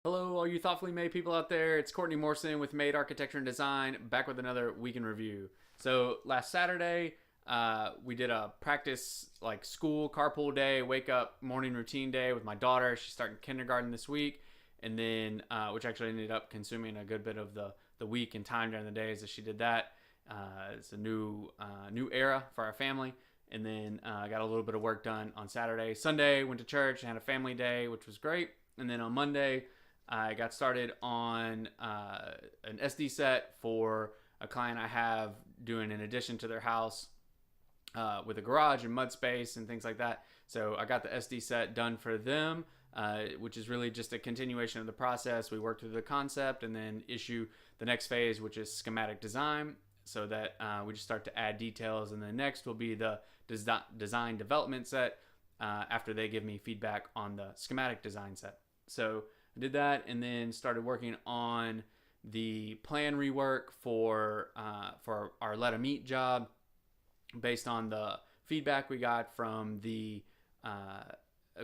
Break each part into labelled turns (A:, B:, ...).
A: Hello, all you thoughtfully made people out there. It's Courtney Morrison with Made Architecture and Design, back with another week in review. So last Saturday, we did a practice like school carpool day, wake up morning routine day with my daughter. She's starting kindergarten this week, and then which actually ended up consuming a good bit of the week and time during the days as she did that. It's a new era for our family. And then I got a little bit of work done on Saturday. Sunday, went to church and had a family day, which was great. And then on Monday, I got started on an SD set for a client I have doing an addition to their house with a garage and mud space and things like that. So I got the SD set done for them, which is really just a continuation of the process. We work through the concept and then issue the next phase, which is schematic design, so that we just start to add details. And then next will be the design development set after they give me feedback on the schematic design set. So I did that and then started working on the plan rework for our Let 'em Eat job based on the feedback we got from the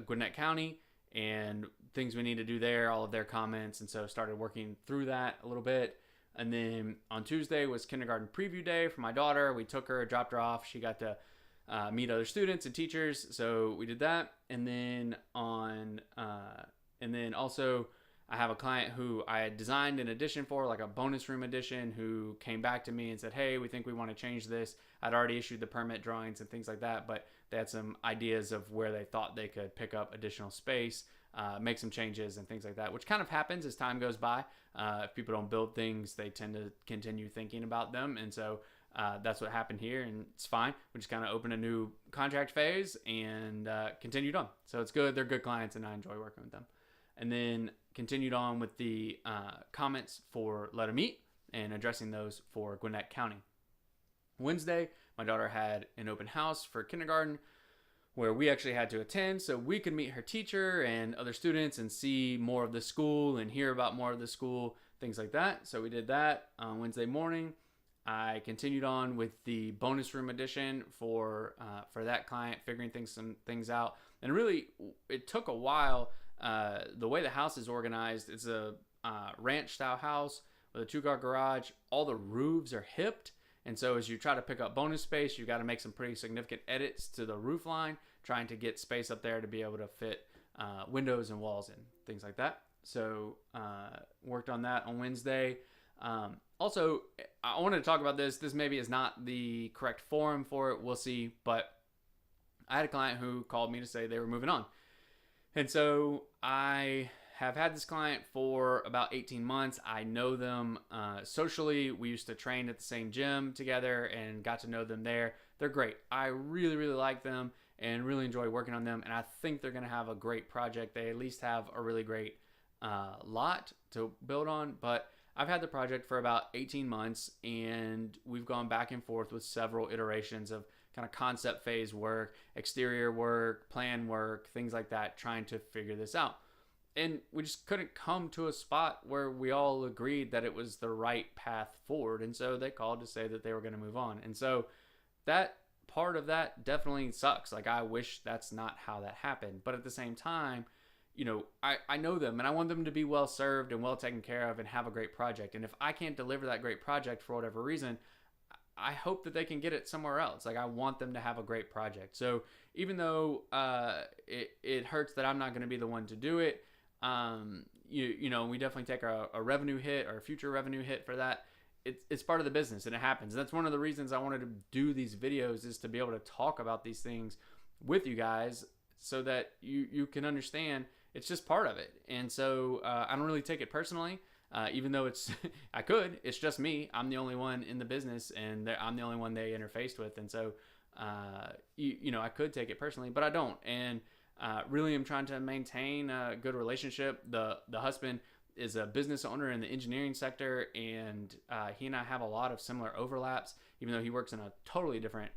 A: Gwinnett County and things we need to do there, all of their comments. And so started working through that a little bit. And then on Tuesday was kindergarten preview day for my daughter. We took her, dropped her off. She got to meet other students and teachers. So we did that. And then also I have a client who I had designed an addition for, like a bonus room addition, who came back to me and said, hey, we think we want to change this. I'd already issued the permit drawings and things like that, but they had some ideas of where they thought they could pick up additional space, make some changes and things like that, which kind of happens as time goes by. If people don't build things, they tend to continue thinking about them. And so that's what happened here, and it's fine. We just kind of opened a new contract phase and continued on. So it's good. They're good clients, and I enjoy working with them. And then continued on with the comments for Let 'em Eat and addressing those for Gwinnett County. Wednesday, my daughter had an open house for kindergarten where we actually had to attend so we could meet her teacher and other students and see more of the school and hear about more of the school, things like that. So we did that on Wednesday morning. I continued on with the bonus room edition for that client, figuring some things out. And really, it took a while. The way the house is organized, it's a ranch-style house with a two-car garage. All the roofs are hipped. And so as you try to pick up bonus space, you've got to make some pretty significant edits to the roof line, trying to get space up there to be able to fit windows and walls in, things like that. So worked on that on Wednesday. Also, I wanted to talk about this. This maybe is not the correct forum for it. We'll see. But I had a client who called me to say they were moving on. And so I have had this client for about 18 months. I know them socially. We used to train at the same gym together and got to know them there. They're great. I really, really like them and really enjoy working on them. And I think they're going to have a great project. They at least have a really great lot to build on. But I've had the project for about 18 months, and we've gone back and forth with several iterations of kind of concept phase work, exterior work, plan work, things like that, trying to figure this out. And we just couldn't come to a spot where we all agreed that it was the right path forward. And so they called to say that they were going to move on. And so that part of that definitely sucks. Like, I wish that's not how that happened. But at the same time, you know, I know them and I want them to be well served and well taken care of and have a great project. And if I can't deliver that great project for whatever reason, I hope that they can get it somewhere else. Like, I want them to have a great project. So even though it hurts that I'm not going to be the one to do it, you know, we definitely take a revenue hit or a future revenue hit for that. It's part of the business and it happens. That's one of the reasons I wanted to do these videos, is to be able to talk about these things with you guys so that you can understand it's just part of it. And so I don't really take it personally. Even though it's it's just me. I'm the only one in the business, and I'm the only one they interfaced with. And so, you know, I could take it personally, but I don't. And really, I'm trying to maintain a good relationship. The husband is a business owner in the engineering sector, and he and I have a lot of similar overlaps, even though he works in a totally different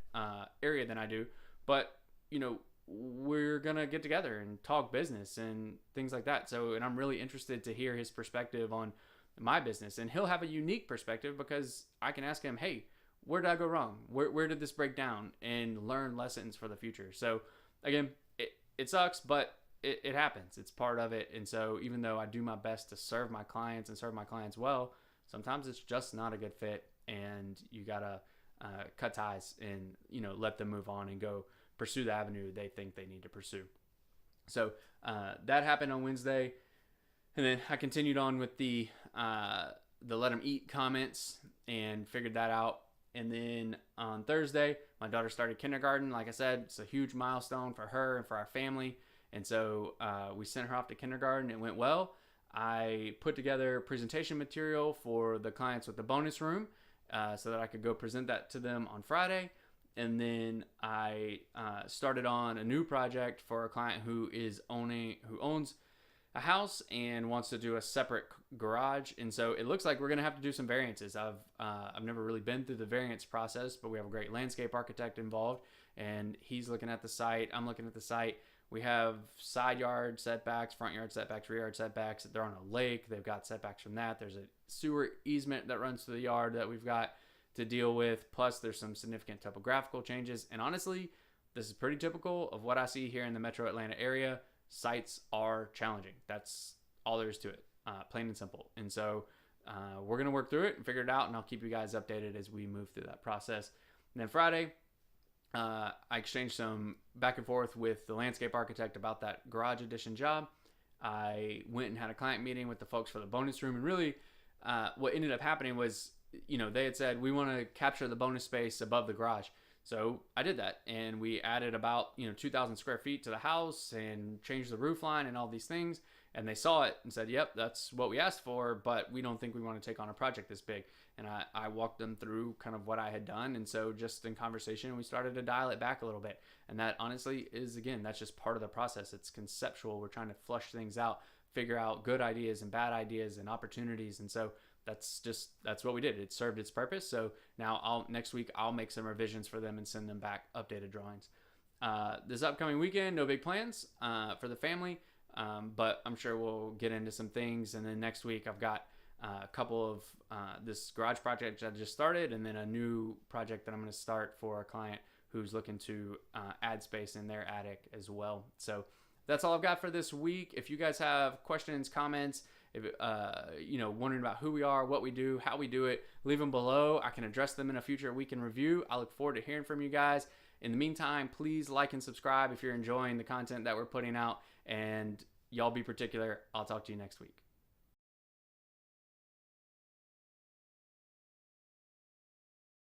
A: area than I do. But, you know, we're going to get together and talk business and things like that. So, and I'm really interested to hear his perspective on my business. And he'll have a unique perspective because I can ask him, hey, where did I go wrong? Where did this break down? And learn lessons for the future. So again, it sucks, but it happens. It's part of it. And so even though I do my best to serve my clients and serve my clients well, sometimes it's just not a good fit, and you gotta cut ties and let them move on and go pursue the avenue they think they need to pursue. So that happened on Wednesday, and then I continued on with the let them eat comments and figured that out. And then on Thursday, my daughter started kindergarten. Like I said, it's a huge milestone for her and for our family. And so we sent her off to kindergarten. It went well. I put together presentation material for the clients with the bonus room so that I could go present that to them on Friday. And then I started on a new project for a client who owns a house and wants to do a separate garage. And so it looks like we're going to have to do some variances. I've never really been through the variance process, but we have a great landscape architect involved, and he's looking at the site. I'm looking at the site. We have side yard setbacks, front yard setbacks, rear yard setbacks. They're on a lake. They've got setbacks from that. There's a sewer easement that runs through the yard that we've got to deal with. Plus, there's some significant topographical changes. And honestly, this is pretty typical of what I see here in the metro Atlanta area. Sites are challenging. That's all there is to it, plain and simple. And so we're going to work through it and figure it out, and I'll keep you guys updated as we move through that process. And then Friday, I exchanged some back and forth with the landscape architect about that garage addition job. I went and had a client meeting with the folks for the bonus room, and really what ended up happening was, they had said, we want to capture the bonus space above the garage. So I did that, and we added about 2,000 square feet to the house and changed the roof line and all these things. And they saw it and said, yep, that's what we asked for, but we don't think we want to take on a project this big. And I walked them through kind of what I had done. And so just in conversation, we started to dial it back a little bit. And that honestly is, again, that's just part of the process. It's conceptual. We're trying to flush things out, figure out good ideas and bad ideas and opportunities. And so that's what we did. It served its purpose. So now next week I'll make some revisions for them and send them back updated drawings. This upcoming weekend, no big plans for the family, but I'm sure we'll get into some things. And then next week I've got a couple of this garage project I just started, and then a new project that I'm going to start for a client who's looking to add space in their attic as well. So that's all I've got for this week. If you guys have questions, comments, if wondering about who we are, what we do, how we do it, leave them below. I can address them in a future week in review. I look forward to hearing from you guys. In the meantime, please like and subscribe if you're enjoying the content that we're putting out, and y'all be particular. I'll talk to you next week.